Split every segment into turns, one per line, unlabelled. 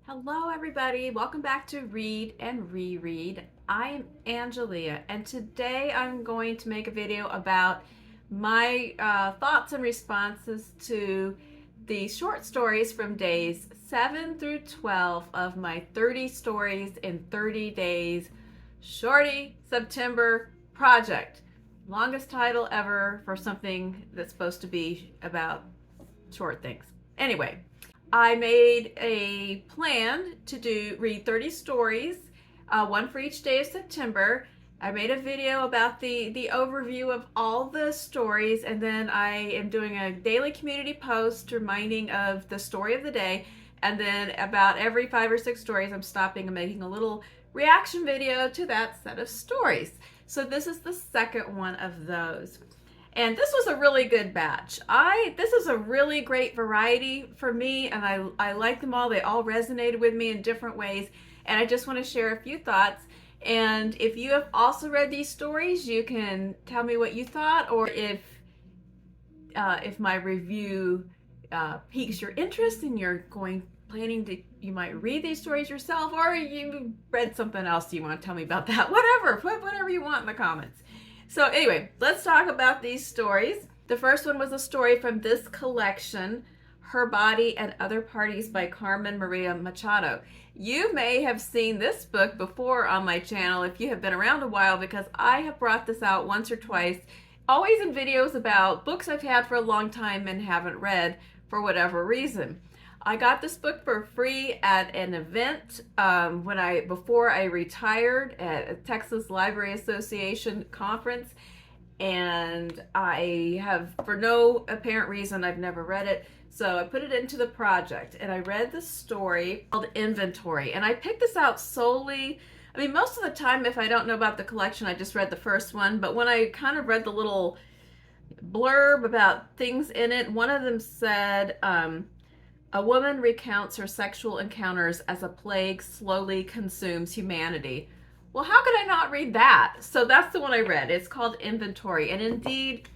Hello, everybody. Welcome back to Read and Reread. I'm Angelia, and today I'm going to make a video about my thoughts and responses to the short stories from days 7 through 12 of my 30 stories in 30 days Shorty September project. Longest title ever for something that's supposed to be about short things. Anyway, I made a plan to read 30 stories, one for each day of September. I made a video about the overview of all the stories, and then I am doing a daily community post reminding of the story of the day, and then about every 5 or 6 stories I'm stopping and making a little reaction video to that set of stories. So this is the second one of those. And this was a really good batch. This is a really great variety for me, and I like them all. They all resonated with me in different ways, and I just want to share a few thoughts. And if you have also read these stories, you can tell me what you thought, or if my review piques your interest and you're planning to, you might read these stories yourself, or you read something else you want to tell me about that. Whatever, put whatever you want in the comments. So anyway, let's talk about these stories. The first one was a story from this collection, Her Body and Other Parties by Carmen Machado. You may have seen this book before on my channel if you have been around a while, because I have brought this out once or twice, always in videos about books I've had for a long time and haven't read for whatever reason. I got this book for free at an event before I retired at a Texas Library Association conference, and I have, for no apparent reason, I've never read it, so I put it into the project, and I read the story called Inventory. And I picked this out solely, I mean, most of the time if I don't know about the collection, I just read the first one, but when I kind of read the little blurb about things in it, one of them said, a woman recounts her sexual encounters as a plague slowly consumes humanity. Well, how could I not read that? So that's the one I read. It's called Inventory. And indeed,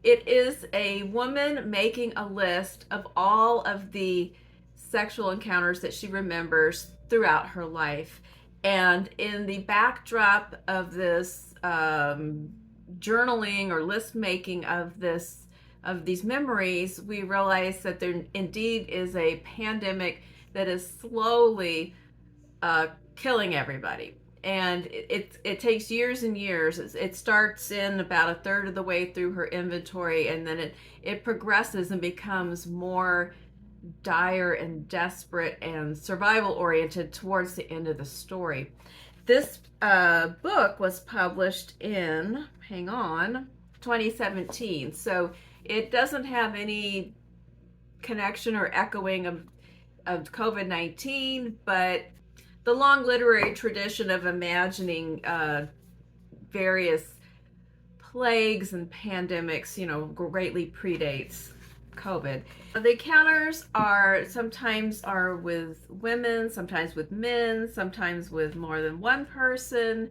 it is a woman making a list of all of the sexual encounters that she remembers throughout her life. And in the backdrop of this journaling or list making of these memories, we realize that there indeed is a pandemic that is slowly killing everybody. And it takes years and years. It starts in about a third of the way through her inventory, and then it progresses and becomes more dire and desperate and survival oriented towards the end of the story. This book was published in, 2017. So it doesn't have any connection or echoing of COVID-19, but the long literary tradition of imagining various plagues and pandemics, greatly predates COVID. The encounters sometimes are with women, sometimes with men, sometimes with more than one person.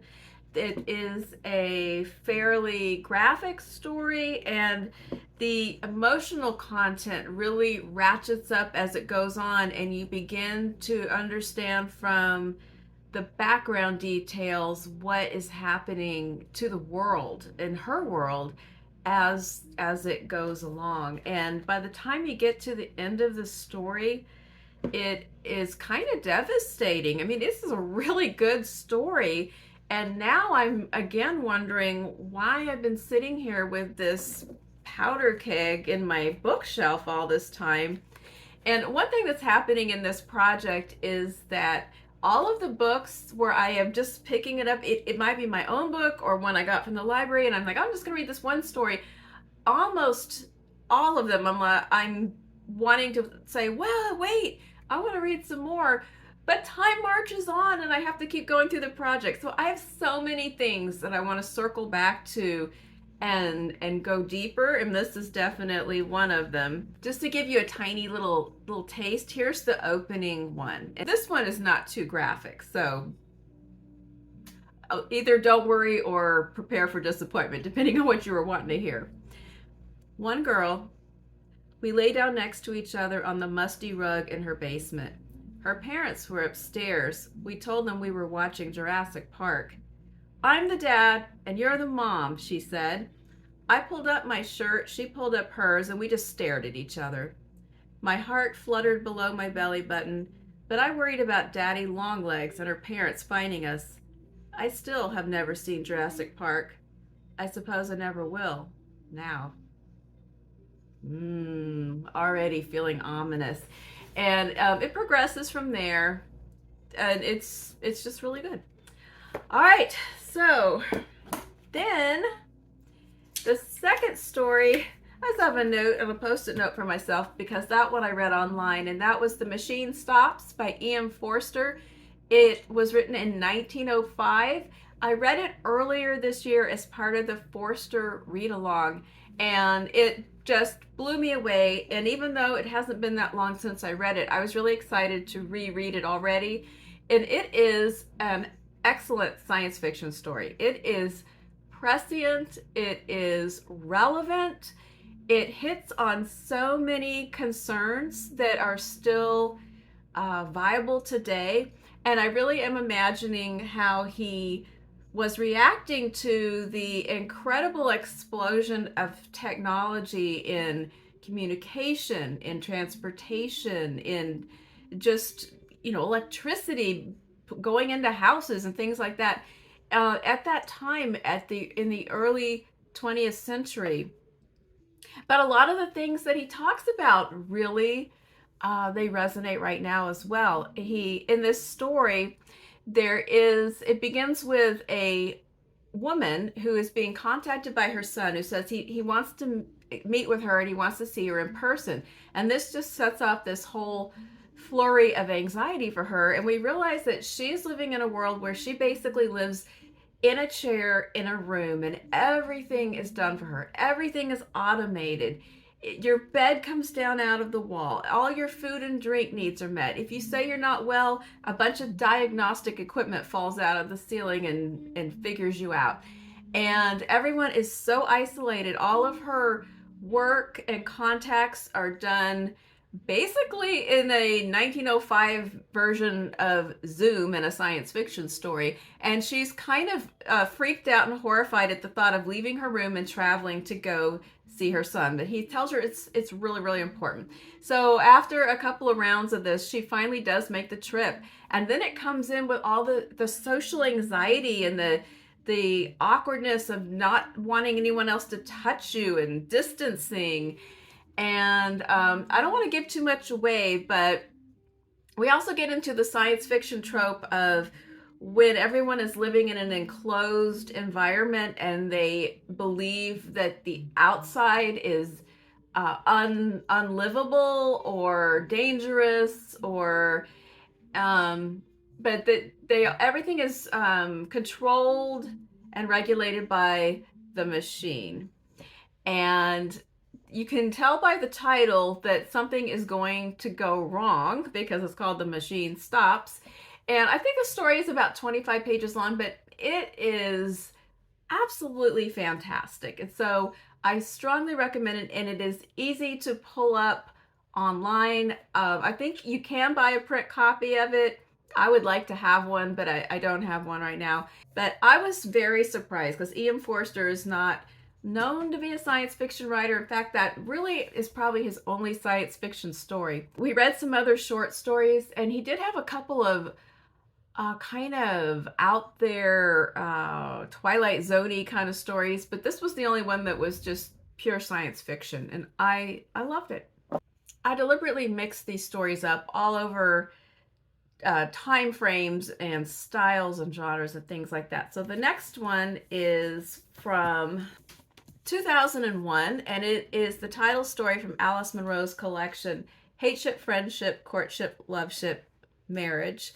It is a fairly graphic story, and the emotional content really ratchets up as it goes on, and you begin to understand from the background details what is happening to the world, in her world, as it goes along. And by the time you get to the end of the story, it is kind of devastating. I mean, this is a really good story. And now I'm again wondering why I've been sitting here with this powder keg in my bookshelf all this time. And one thing that's happening in this project is that all of the books where I am just picking it up, it might be my own book or one I got from the library, and I'm like, I'm just gonna read this one story. Almost all of them, I'm wanting to say, well, wait, I want to read some more. But time marches on, and I have to keep going through the project. So I have so many things that I want to circle back to and go deeper, and this is definitely one of them. Just to give you a tiny little taste, here's the opening one. And this one is not too graphic, so either don't worry or prepare for disappointment, depending on what you were wanting to hear. One girl, we lay down next to each other on the musty rug in her basement. Her parents were upstairs. We told them we were watching Jurassic Park. I'm the dad and you're the mom, she said. I pulled up my shirt, she pulled up hers, and we just stared at each other. My heart fluttered below my belly button, but I worried about Daddy Longlegs and her parents finding us. I still have never seen Jurassic Park. I suppose I never will. Now. Already feeling ominous. And it progresses from there, and it's just really good. All right, so then the second story, I just have a note of a post-it note for myself because that one I read online, and that was The Machine Stops by E.M. Forster. It was written in 1905. I read it earlier this year as part of the Forster read-along, and it just blew me away. And even though it hasn't been that long since I read it, I was really excited to reread it already. And it is an excellent science fiction story. It is prescient, it is relevant, it hits on so many concerns that are still viable today. And I really am imagining how he was reacting to the incredible explosion of technology in communication, in transportation, in just, electricity going into houses and things like that. At that time, in the early 20th century. But a lot of the things that he talks about really, they resonate right now as well. In this story, it begins with a woman who is being contacted by her son, who says he wants to meet with her and he wants to see her in person. And this just sets off this whole flurry of anxiety for her. And we realize that she's living in a world where she basically lives in a chair in a room, and everything is done for her. Everything is automated. Your bed comes down out of the wall. All your food and drink needs are met. If you say you're not well, a bunch of diagnostic equipment falls out of the ceiling and figures you out. And everyone is so isolated. All of her work and contacts are done basically in a 1905 version of Zoom in a science fiction story. And she's kind of freaked out and horrified at the thought of leaving her room and traveling to go see her son. But he tells her it's really, really important. So after a couple of rounds of this, she finally does make the trip. And then it comes in with all the social anxiety and the awkwardness of not wanting anyone else to touch you and distancing. And I don't want to give too much away, but we also get into the science fiction trope of when everyone is living in an enclosed environment and they believe that the outside is unlivable or dangerous, or but that everything is controlled and regulated by the machine. And you can tell by the title that something is going to go wrong because it's called The Machine Stops. And I think the story is about 25 pages long, but it is absolutely fantastic. And so I strongly recommend it, and it is easy to pull up online. I think you can buy a print copy of it. I would like to have one, but I don't have one right now. But I was very surprised because E.M. Forster is not known to be a science fiction writer. In fact, that really is probably his only science fiction story. We read some other short stories, and he did have a couple of kind of out there Twilight Zone-y kind of stories, but this was the only one that was just pure science fiction, and I loved it. I deliberately mixed these stories up all over time frames and styles and genres and things like that. So the next one is from 2001, and it is the title story from Alice Munro's collection, Hateship, Friendship, Courtship, Loveship, Marriage.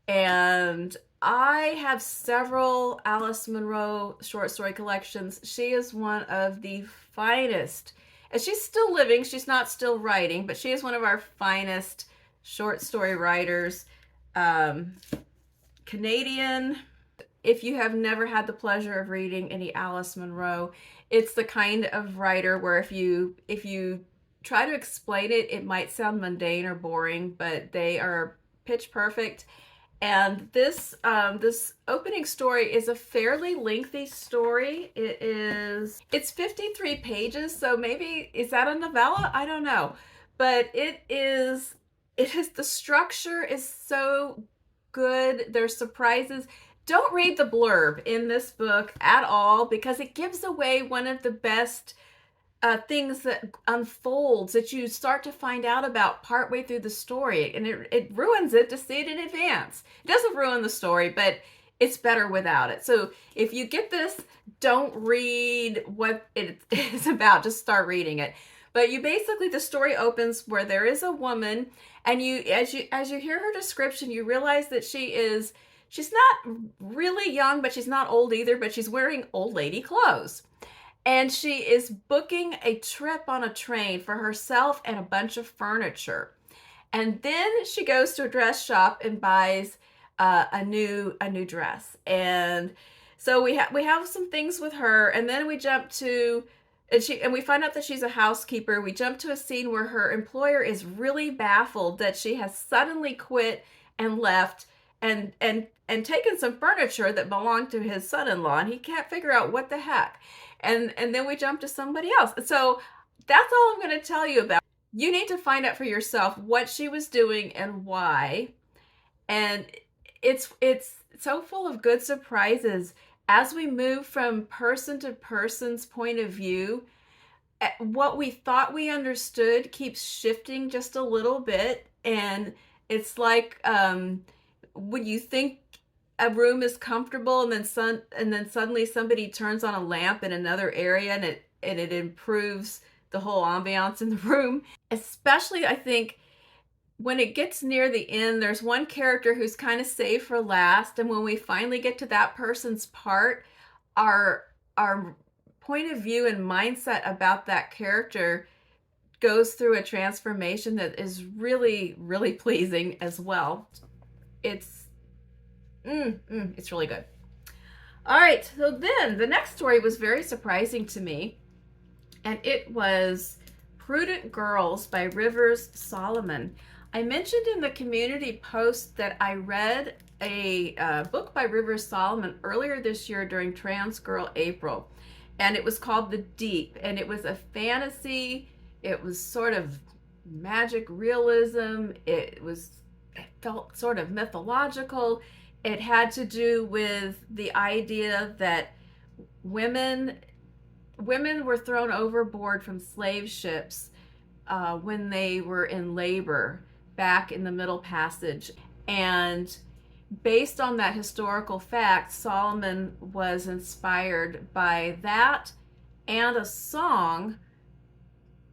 And I have several Alice Munro short story collections. She is one of the finest, and she's still living, she's not still writing, but she is one of our finest short story writers. Canadian. If you have never had the pleasure of reading any Alice Munro, it's the kind of writer where if you try to explain it, it might sound mundane or boring, but they are Pitch Perfect. And this opening story is a fairly lengthy story. It's 53 pages, so maybe is that a novella? I don't know. But the structure is so good. There's surprises. Don't read the blurb in this book at all because it gives away one of the best things that unfolds that you start to find out about partway through the story, and it ruins it to see it in advance. It doesn't ruin the story, but it's better without it. So if you get this, don't read what it is about, just start reading it. But the story opens where there is a woman, and as you hear her description, you realize that she's not really young, but she's not old either, but she's wearing old lady clothes. And she is booking a trip on a train for herself and a bunch of furniture. And then she goes to a dress shop and buys a new dress. And so we have some things with her, and then we jump to and we find out that she's a housekeeper. We jump to a scene where her employer is really baffled that she has suddenly quit and left and taken some furniture that belonged to his son-in-law, and he can't figure out what the heck. And then we jump to somebody else. So that's all I'm going to tell you about. You need to find out for yourself what she was doing and why. And it's so full of good surprises. As we move from person to person's point of view, what we thought we understood keeps shifting just a little bit. And it's like when you think a room is comfortable and then suddenly somebody turns on a lamp in another area and it improves the whole ambiance in the room. Especially, I think, when it gets near the end, there's one character who's kind of saved for last, and when we finally get to that person's part, our point of view and mindset about that character goes through a transformation that is really, really pleasing as well. It's really good. All right, so then the next story was very surprising to me, and it was Prudent Girls by Rivers Solomon. I mentioned in the community post that I read a book by Rivers Solomon earlier this year during Trans Girl April, and it was called The Deep, and it was a fantasy. It was sort of magic realism. It felt sort of mythological. It had to do with the idea that women were thrown overboard from slave ships when they were in labor back in the Middle Passage. And based on that historical fact, Solomon was inspired by that and a song.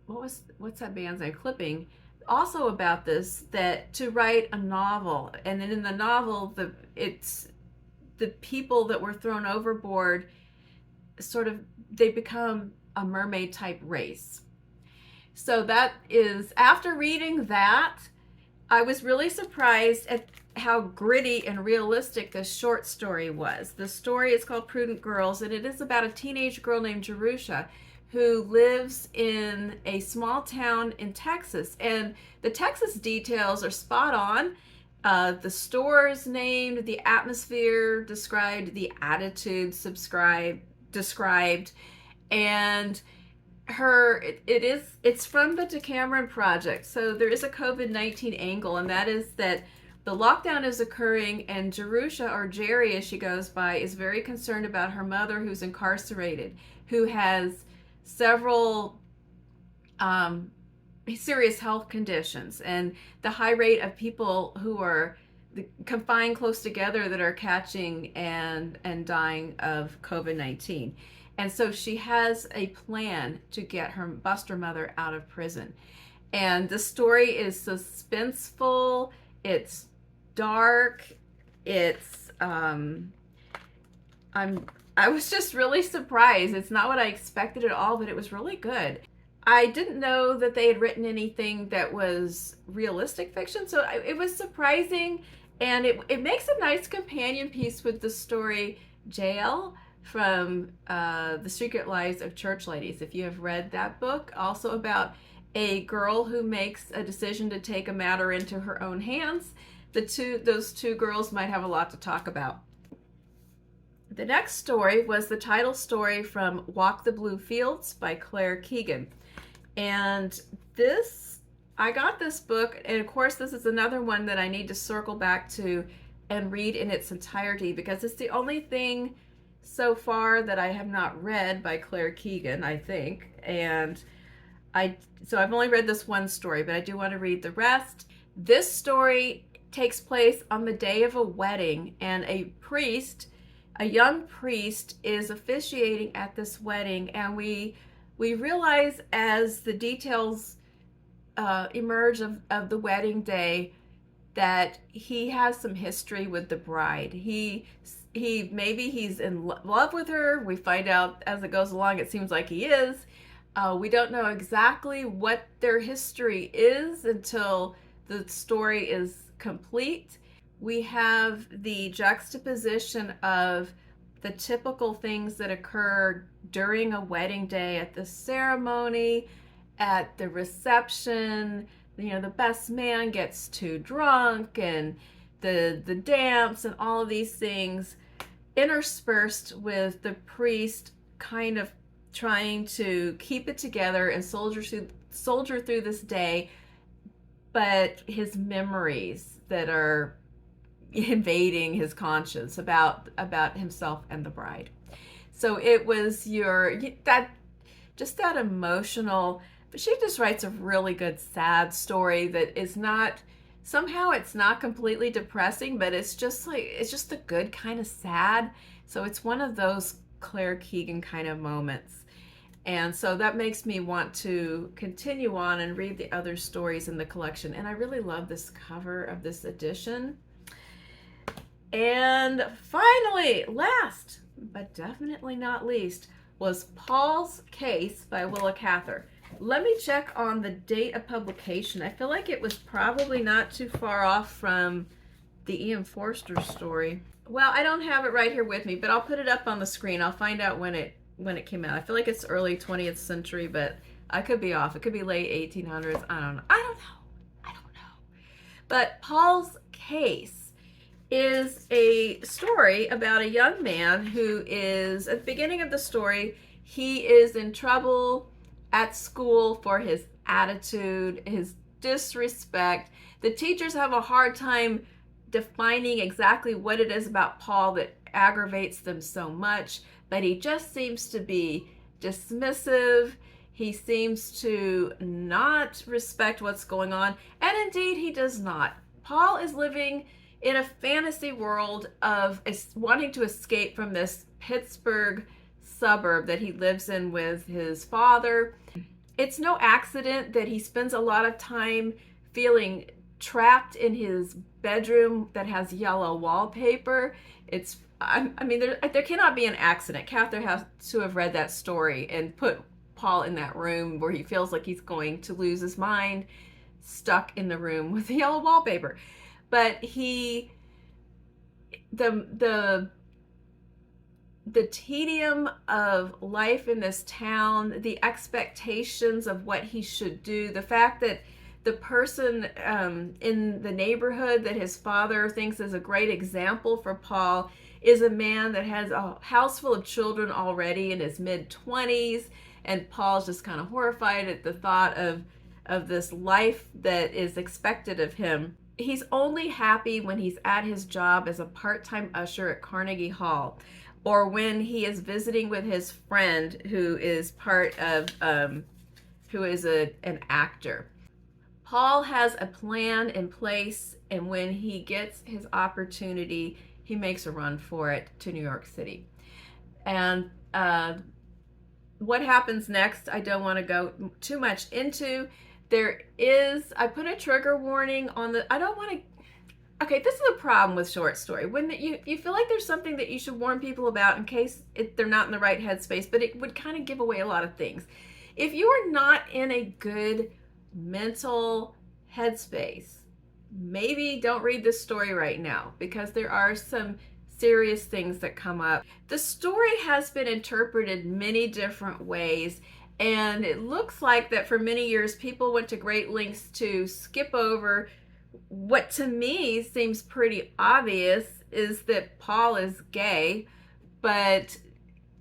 What's that band's name? Clipping. Also about this, that to write a novel, and then in the novel, it's the people that were thrown overboard, sort of, they become a mermaid type race. So that is, after reading that, I was really surprised at how gritty and realistic this short story was. The story is called Prudent Girls, and it is about a teenage girl named Jerusha who lives in a small town in Texas. And the Texas details are spot on. The store is named, the atmosphere described, the attitude described, and it's from the Decameron project. So there is a COVID-19 angle, and that is that the lockdown is occurring, and Jerusha, or Jerry as she goes by, is very concerned about her mother who's incarcerated, who has several serious health conditions, and the high rate of people who are confined close together that are catching and dying of COVID-19. And so she has a plan to bust her mother out of prison. And the story is suspenseful, it's dark, I was just really surprised. It's not what I expected at all, but it was really good. I didn't know that they had written anything that was realistic fiction, so it was surprising, and it makes a nice companion piece with the story Jael from The Secret Lives of Church Ladies, if you have read that book, also about a girl who makes a decision to take a matter into her own hands. those two girls might have a lot to talk about. The next story was the title story from Walk the Blue Fields by Keegan. And I got this book, and of course this is another one that I need to circle back to and read in its entirety, because it's the only thing so far that I have not read by Keegan, I think. And so I've only read this one story, but I do want to read the rest. This story takes place on the day of a wedding, and a young priest is officiating at this wedding, and we realize as the details emerge of the wedding day that he has some history with the bride. Maybe he's in love with her. We find out as it goes along, it seems like he is. We don't know exactly what their history is until the story is complete. We have the juxtaposition of the typical things that occur during a wedding day, at the ceremony, at the reception. The best man gets too drunk, and the dance and all of these things, interspersed with the priest kind of trying to keep it together and soldier through this day, but his memories that are invading his conscience about himself and the bride. So it was that emotional, but she just writes a really good sad story that is not, somehow it's not completely depressing, but it's just a good kind of sad. So it's one of those Keegan kind of moments. And so that makes me want to continue on and read the other stories in the collection. And I really love this cover of this edition. And finally, last but definitely not least, was Paul's Case by Willa Cather. Let me check on the date of publication. I feel like it was probably not too far off from the Ian Forster story. Well, I don't have it right here with me, but I'll put it up on the screen. I'll find out when it came out. I feel like it's early 20th century, but I could be off. It could be late 1800s. I don't know. But Paul's Case is a story about a young man who is, at the beginning of the story, he is in trouble at school for his attitude, his disrespect. The teachers have a hard time defining exactly what it is about Paul that aggravates them so much, but he just seems to be dismissive. He seems to not respect what's going on, and indeed he does not. Paul is living in a fantasy world of wanting to escape from this Pittsburgh suburb that he lives in with his father. It's no accident that he spends a lot of time feeling trapped in his bedroom that has yellow wallpaper. There cannot be an accident. Cather has to have read that story and put Paul in that room where he feels like he's going to lose his mind, stuck in the room with the yellow wallpaper. But the tedium of life in this town, the expectations of what he should do, the fact that the person in the neighborhood that his father thinks is a great example for Paul is a man that has a house full of children already in his mid-20s, and Paul's just kind of horrified at the thought of this life that is expected of him. He's only happy when he's at his job as a part-time usher at Carnegie Hall, or when he is visiting with his friend who is an actor. Paul has a plan in place, and when he gets his opportunity, he makes a run for it to New York City. And what happens next, I don't want to go too much into. I put a trigger warning on this is a problem with short story. When you feel like there's something that you should warn people about in case they're not in the right headspace, but it would kind of give away a lot of things. If you are not in a good mental headspace, maybe don't read this story right now, because there are some serious things that come up. The story has been interpreted many different ways, and it looks like that for many years people went to great lengths to skip over What to me seems pretty obvious is that Paul is gay, but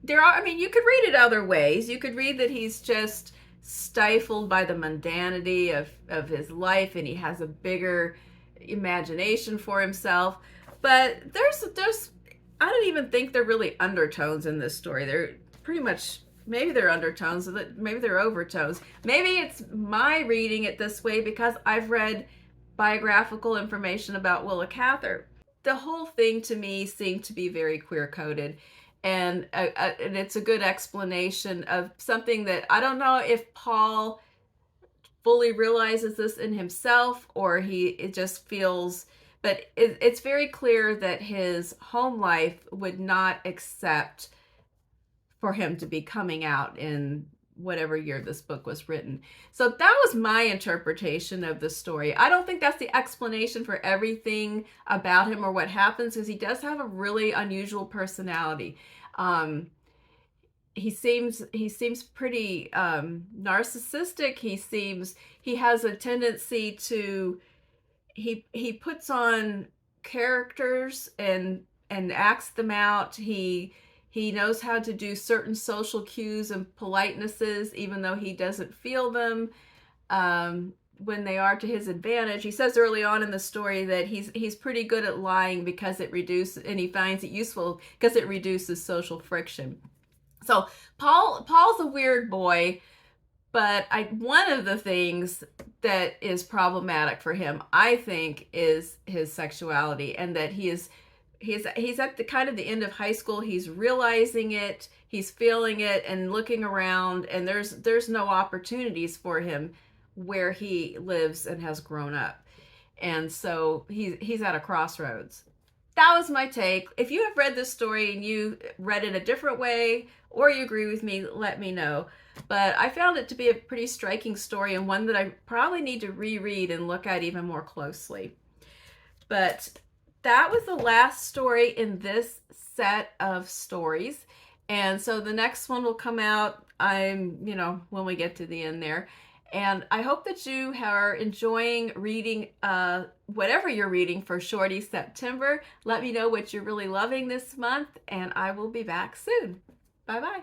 there are, I mean, you could read it other ways. You could read that he's just stifled by the mundanity of his life and he has a bigger imagination for himself. But there's I don't even think they're really undertones in this story. They're pretty much, maybe they're undertones, maybe they're overtones. Maybe it's my reading it this way because I've read biographical information about Willa Cather. The whole thing to me seemed to be very queer coded, and it's a good explanation of something that I don't know if Paul fully realizes this in himself or he it just feels, but it's very clear that his home life would not accept for him to be coming out in whatever year this book was written. So that was my interpretation of the story. I don't think that's the explanation for everything about him or what happens, because he does have a really unusual personality. Um, he seems pretty narcissistic. He has a tendency to he puts on characters and acts them out. He knows how to do certain social cues and politenesses, even though he doesn't feel them when they are to his advantage. He says early on in the story that he's pretty good at lying because it reduces, and he finds it useful because it reduces social friction. So Paul's a weird boy, but one of the things that is problematic for him, I think, is his sexuality, and that he's at the kind of the end of high school. He's realizing it, he's feeling it, and looking around, and there's no opportunities for him where he lives and has grown up, and so he's at a crossroads. That was my take. If you have read this story and you read it a different way, or you agree with me, let me know. But I found it to be a pretty striking story, and one that I probably need to reread and look at even more closely. But that was the last story in this set of stories. And so the next one will come out, when we get to the end there. And I hope that you are enjoying reading whatever you're reading for Shorty September. Let me know what you're really loving this month, and I will be back soon. Bye-bye.